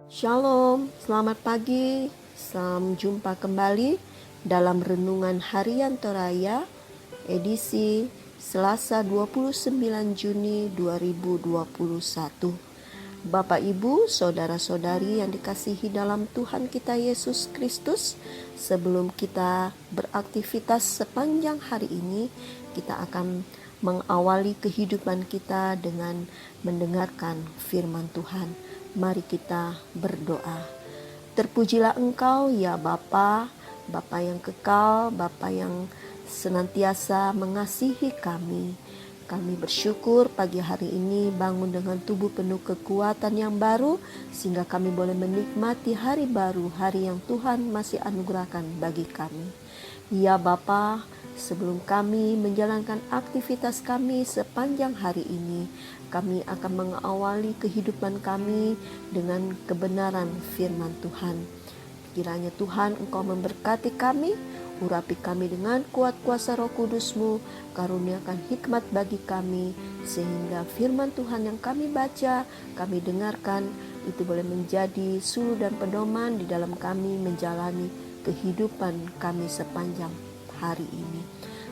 Shalom, selamat pagi. Salam jumpa kembali dalam Renungan Harian Toraya edisi Selasa 29 Juni 2021. Bapak Ibu, saudara-saudari yang dikasihi dalam Tuhan kita Yesus Kristus, sebelum kita beraktivitas sepanjang hari ini, kita akan mengawali kehidupan kita dengan mendengarkan firman Tuhan. Mari kita berdoa. Terpujilah Engkau ya Bapa, Bapa yang kekal, Bapa yang senantiasa mengasihi kami. Kami bersyukur pagi hari ini bangun dengan tubuh penuh kekuatan yang baru, sehingga kami boleh menikmati hari baru, hari yang Tuhan masih anugerahkan bagi kami. Ya Bapa, sebelum kami menjalankan aktivitas kami sepanjang hari ini, kami akan mengawali kehidupan kami dengan kebenaran firman Tuhan. Kiranya Tuhan Engkau memberkati kami, urapi kami dengan kuat kuasa Roh Kudus-Mu, karuniakan hikmat bagi kami, sehingga firman Tuhan yang kami baca, kami dengarkan, itu boleh menjadi suluh dan pedoman di dalam kami menjalani kehidupan kami sepanjang hari ini.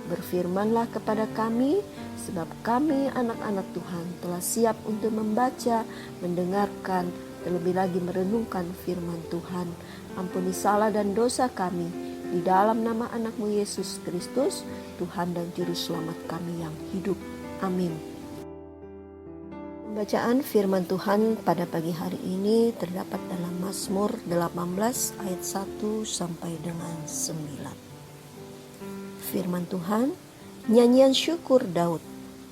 Berfirmanlah kepada kami, sebab kami anak-anak Tuhan telah siap untuk membaca, mendengarkan, terlebih lagi merenungkan firman Tuhan. Ampuni salah dan dosa kami, di dalam nama anak-Mu Yesus Kristus, Tuhan dan Juru Selamat kami yang hidup. Amin. Bacaan firman Tuhan pada pagi hari ini terdapat dalam Mazmur 18 ayat 1 sampai dengan 9. Firman Tuhan, nyanyian syukur Daud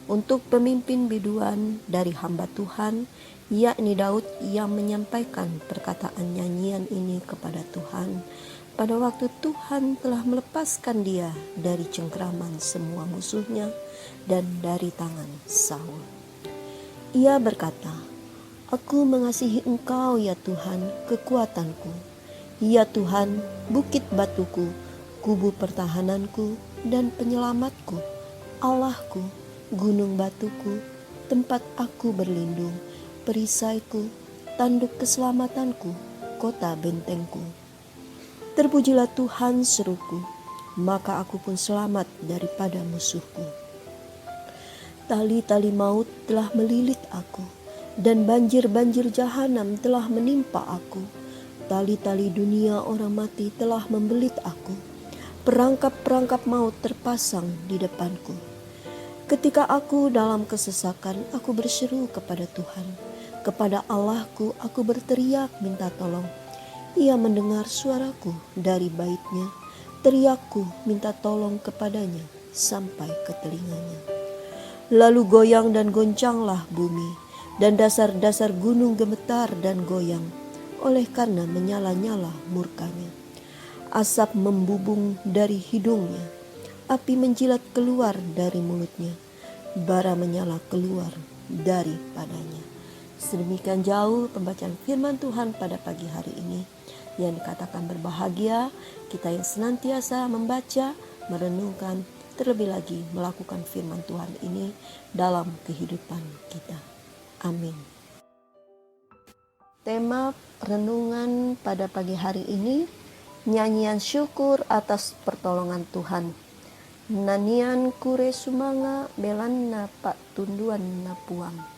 untuk pemimpin biduan dari hamba Tuhan, yakni Daud yang menyampaikan perkataan nyanyian ini kepada Tuhan pada waktu Tuhan telah melepaskan dia dari cengkraman semua musuhnya dan dari tangan Saul. Ia berkata, "Aku mengasihi Engkau ya Tuhan, kekuatanku. Ya Tuhan, bukit batuku, kubu pertahananku dan penyelamatku, Allahku, gunung batuku, tempat aku berlindung, perisaiku, tanduk keselamatanku, kota bentengku. Terpujilah Tuhan seruku, maka aku pun selamat daripada musuhku. Tali-tali maut telah melilit aku, dan banjir-banjir jahanam telah menimpa aku. Tali-tali dunia orang mati telah membelit aku. Perangkap-perangkap maut terpasang di depanku. Ketika aku dalam kesesakan, aku berseru kepada Tuhan. Kepada Allahku aku berteriak minta tolong. Ia mendengar suaraku dari baitnya. Teriakku minta tolong kepadanya sampai ke telinganya. Lalu goyang dan goncanglah bumi, dan dasar-dasar gunung gemetar dan goyang, oleh karena menyala-nyala murkanya. Asap membubung dari hidungnya, api menjilat keluar dari mulutnya, bara menyala keluar daripadanya." Sedemikian jauh pembacaan firman Tuhan pada pagi hari ini, yang dikatakan berbahagia kita yang senantiasa membaca, merenungkan, terlebih lagi melakukan firman Tuhan ini dalam kehidupan kita. Amin. Tema renungan pada pagi hari ini, nyanyian syukur atas pertolongan Tuhan. Nanian kure sumanga belanna pak tunduan napuang.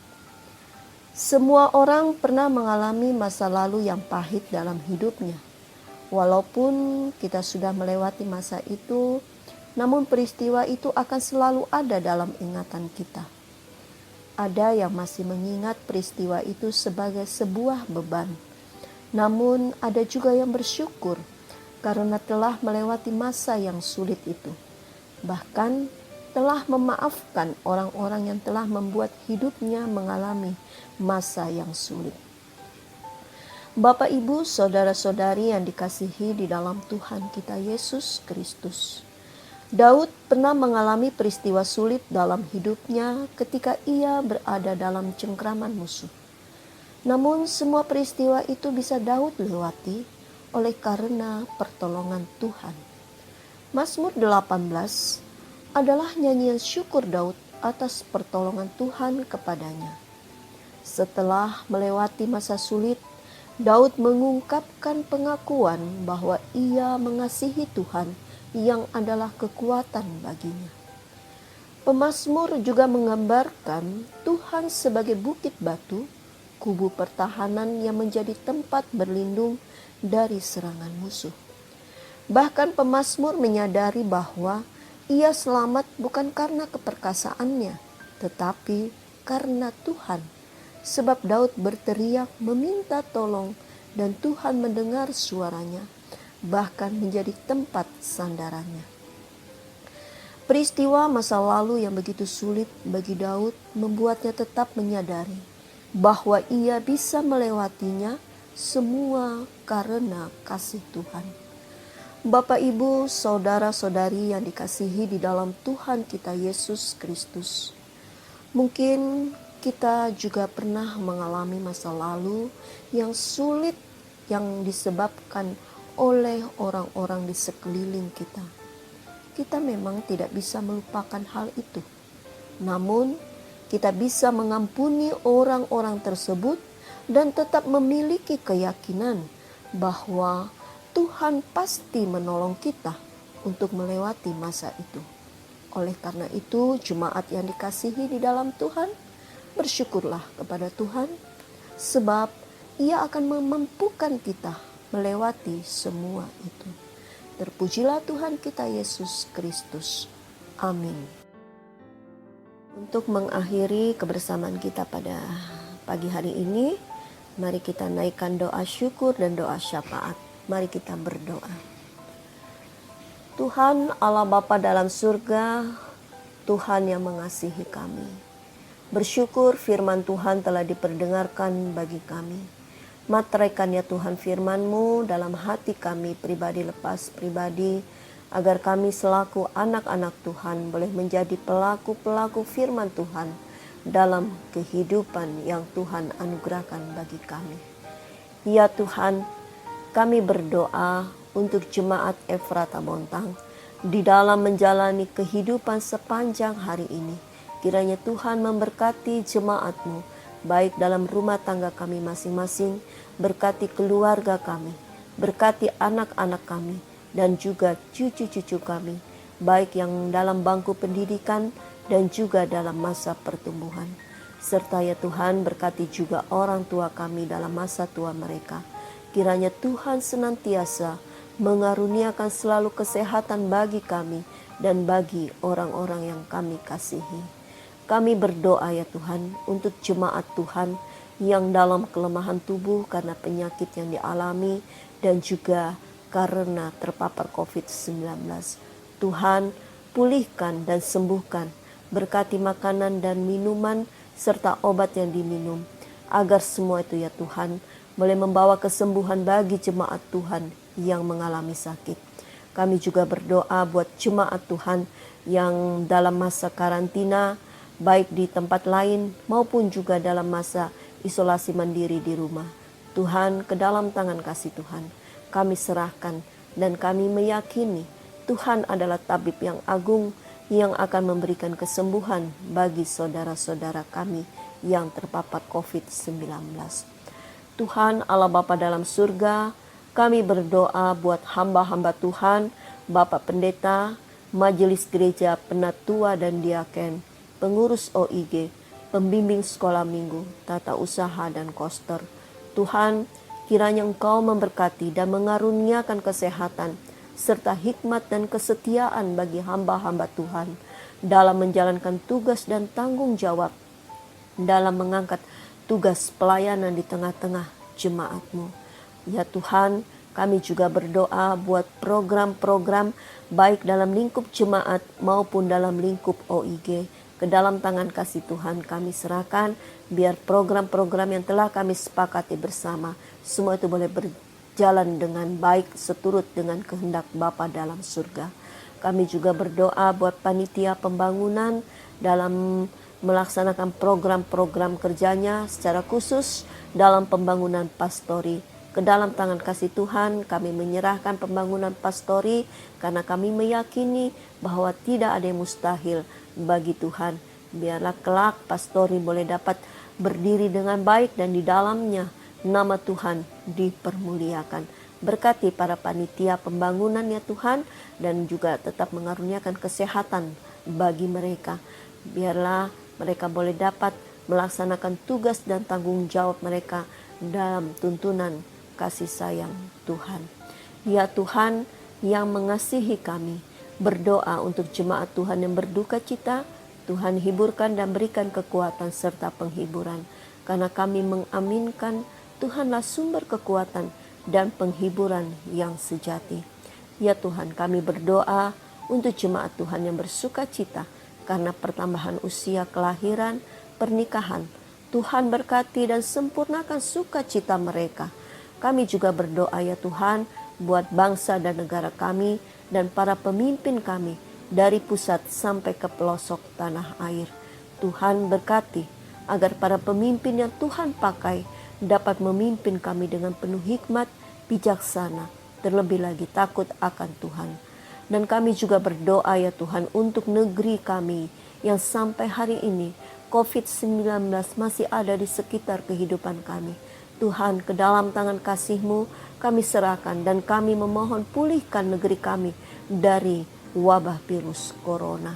Semua orang pernah mengalami masa lalu yang pahit dalam hidupnya. Walaupun kita sudah melewati masa itu, namun peristiwa itu akan selalu ada dalam ingatan kita. Ada yang masih mengingat peristiwa itu sebagai sebuah beban. Namun ada juga yang bersyukur karena telah melewati masa yang sulit itu. Bahkan telah memaafkan orang-orang yang telah membuat hidupnya mengalami masa yang sulit. Bapak, Ibu, saudara-saudari yang dikasihi di dalam Tuhan kita Yesus Kristus, Daud pernah mengalami peristiwa sulit dalam hidupnya ketika ia berada dalam cengkraman musuh. Namun semua peristiwa itu bisa Daud lewati oleh karena pertolongan Tuhan. Mazmur 18 adalah nyanyian syukur Daud atas pertolongan Tuhan kepadanya. Setelah melewati masa sulit, Daud mengungkapkan pengakuan bahwa ia mengasihi Tuhan yang adalah kekuatan baginya. Pemazmur juga menggambarkan Tuhan sebagai bukit batu, kubu pertahanan yang menjadi tempat berlindung dari serangan musuh. Bahkan pemazmur menyadari bahwa ia selamat bukan karena keperkasaannya, tetapi karena Tuhan. Sebab Daud berteriak meminta tolong dan Tuhan mendengar suaranya, bahkan menjadi tempat sandarannya. Peristiwa masa lalu yang begitu sulit bagi Daud membuatnya tetap menyadari bahwa ia bisa melewatinya semua karena kasih Tuhan. Bapak, Ibu, saudara-saudari yang dikasihi di dalam Tuhan kita Yesus Kristus, mungkin kita juga pernah mengalami masa lalu yang sulit yang disebabkan oleh orang-orang di sekeliling kita. Kita memang tidak bisa melupakan hal itu. Namun, kita bisa mengampuni orang-orang tersebut dan tetap memiliki keyakinan bahwa Tuhan pasti menolong kita untuk melewati masa itu. Oleh karena itu, jemaat yang dikasihi di dalam Tuhan, bersyukurlah kepada Tuhan, sebab Ia akan memampukan kita melewati semua itu. Terpujilah Tuhan kita Yesus Kristus. Amin. Untuk mengakhiri kebersamaan kita pada pagi hari ini, mari kita naikkan doa syukur dan doa syafaat. Mari kita berdoa. Tuhan Allah Bapa dalam surga, Tuhan yang mengasihi kami. Bersyukur firman Tuhan telah diperdengarkan bagi kami. Materaikan ya Tuhan firman-Mu dalam hati kami pribadi lepas pribadi, agar kami selaku anak-anak Tuhan boleh menjadi pelaku-pelaku firman Tuhan dalam kehidupan yang Tuhan anugerahkan bagi kami. Ya Tuhan, kami berdoa untuk jemaat Efrata Bontang di dalam menjalani kehidupan sepanjang hari ini. Kiranya Tuhan memberkati jemaat-Mu, baik dalam rumah tangga kami masing-masing, berkati keluarga kami, berkati anak-anak kami, dan juga cucu-cucu kami, baik yang dalam bangku pendidikan dan juga dalam masa pertumbuhan. Serta ya Tuhan berkati juga orang tua kami dalam masa tua mereka. Kiranya Tuhan senantiasa mengaruniakan selalu kesehatan bagi kami dan bagi orang-orang yang kami kasihi. Kami berdoa ya Tuhan untuk jemaat Tuhan yang dalam kelemahan tubuh karena penyakit yang dialami dan juga karena terpapar COVID-19. Tuhan, pulihkan dan sembuhkan, berkati makanan dan minuman serta obat yang diminum, agar semua itu ya Tuhan boleh membawa kesembuhan bagi jemaat Tuhan yang mengalami sakit. Kami juga berdoa buat jemaat Tuhan yang dalam masa karantina, baik di tempat lain maupun juga dalam masa isolasi mandiri di rumah. Tuhan, ke dalam tangan kasih Tuhan kami serahkan, dan kami meyakini Tuhan adalah tabib yang agung yang akan memberikan kesembuhan bagi saudara-saudara kami yang terpapar COVID-19. Tuhan Allah Bapa dalam surga, kami berdoa buat hamba-hamba Tuhan, Bapak Pendeta, Majelis Gereja Penatua dan Diaken, pengurus OIG, pembimbing sekolah minggu, tata usaha dan koster. Tuhan, kiranya Engkau memberkati dan mengaruniakan kesehatan serta hikmat dan kesetiaan bagi hamba-hamba Tuhan dalam menjalankan tugas dan tanggung jawab dalam mengangkat tugas pelayanan di tengah-tengah jemaat-Mu. Ya Tuhan, kami juga berdoa buat program-program baik dalam lingkup jemaat maupun dalam lingkup OIG. Ke dalam tangan kasih Tuhan kami serahkan, biar program-program yang telah kami sepakati bersama, semua itu boleh berjalan dengan baik seturut dengan kehendak Bapa dalam surga. Kami juga berdoa buat panitia pembangunan dalam melaksanakan program-program kerjanya secara khusus dalam pembangunan pastori. Ke dalam tangan kasih Tuhan kami menyerahkan pembangunan pastori, karena kami meyakini bahwa tidak ada yang mustahil bagi Tuhan. Biarlah kelak pastori boleh dapat berdiri dengan baik dan di dalamnya nama Tuhan dipermuliakan. Berkati para panitia pembangunan ya Tuhan, dan juga tetap mengaruniakan kesehatan bagi mereka. Biarlah mereka boleh dapat melaksanakan tugas dan tanggung jawab mereka dalam tuntunan kasih sayang Tuhan. Ya Tuhan yang mengasihi kami, berdoa untuk jemaat Tuhan yang berduka cita, Tuhan hiburkan dan berikan kekuatan serta penghiburan. Karena kami mengaminkan Tuhanlah sumber kekuatan dan penghiburan yang sejati. Ya Tuhan, kami berdoa untuk jemaat Tuhan yang bersuka cita karena pertambahan usia kelahiran, pernikahan. Tuhan berkati dan sempurnakan sukacita mereka. Kami juga berdoa ya Tuhan buat bangsa dan negara kami dan para pemimpin kami dari pusat sampai ke pelosok tanah air. Tuhan berkati agar para pemimpin yang Tuhan pakai dapat memimpin kami dengan penuh hikmat, bijaksana, terlebih lagi takut akan Tuhan. Dan kami juga berdoa ya Tuhan untuk negeri kami yang sampai hari ini COVID-19 masih ada di sekitar kehidupan kami. Tuhan, ke dalam tangan kasih-Mu kami serahkan dan kami memohon pulihkan negeri kami dari wabah virus corona.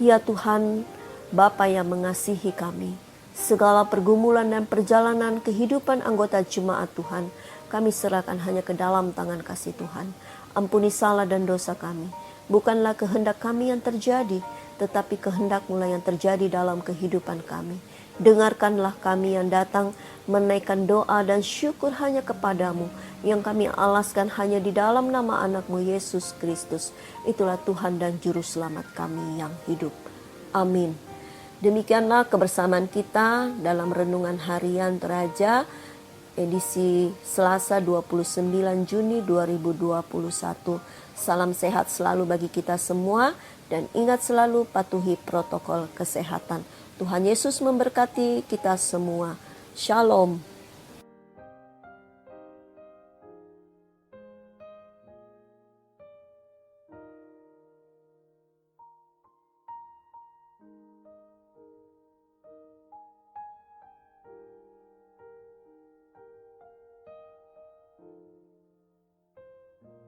Ya Tuhan, Bapa yang mengasihi kami, segala pergumulan dan perjalanan kehidupan anggota jemaat Tuhan, kami serahkan hanya ke dalam tangan kasih Tuhan. Ampuni salah dan dosa kami. Bukanlah kehendak kami yang terjadi, tetapi kehendak-Mu yang terjadi dalam kehidupan kami. Dengarkanlah kami yang datang menaikkan doa dan syukur hanya kepadamu, yang kami alaskan hanya di dalam nama anak-Mu Yesus Kristus. Itulah Tuhan dan Juru Selamat kami yang hidup. Amin. Demikianlah kebersamaan kita dalam Renungan Harian Toraja edisi Selasa 29 Juni 2021. Salam sehat selalu bagi kita semua dan ingat selalu patuhi protokol kesehatan. Tuhan Yesus memberkati kita semua. Shalom.